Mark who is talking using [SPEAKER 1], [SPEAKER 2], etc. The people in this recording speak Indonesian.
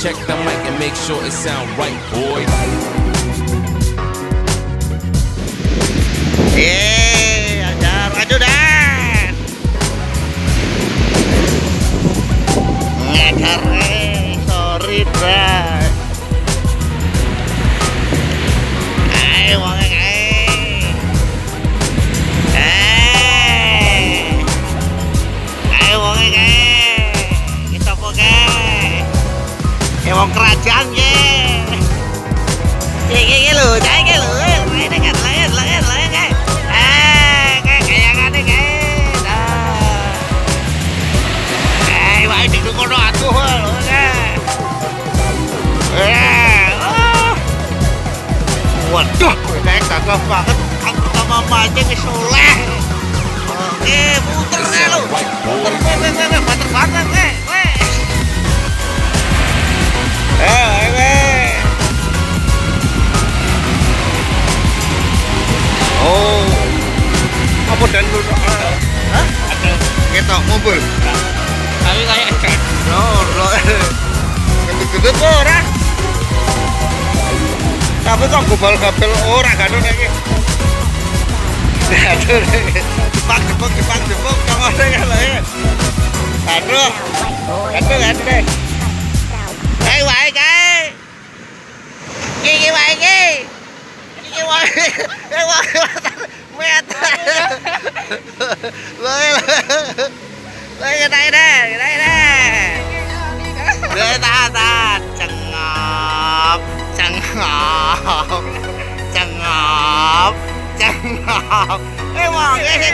[SPEAKER 1] check the mic and make sure it sound right, boy.
[SPEAKER 2] Ajar maju dah. Ngajar sorry bro. Ayo wong wong kerajaan ye. Iki lho, cah iki lho. Ini kan lain kae. Kayakane kae. Wae di kono atuh lho. Waduh, kayak gagah banget. Aku sama mancing wis oleh. Oke, muter lho. Muter banget kae. Oh, apa dan lu? Hah? Ada ketok mobil. Tapi kayak lo gendut ora. Tapi kok gobal-gabel ora gado nek iki. Aduh, jepang kok ora kalau ya. Aduh. Hei wae kae. Iki wae iki. Iki wae. Met. Lagi tahan. Cengop. Emang ini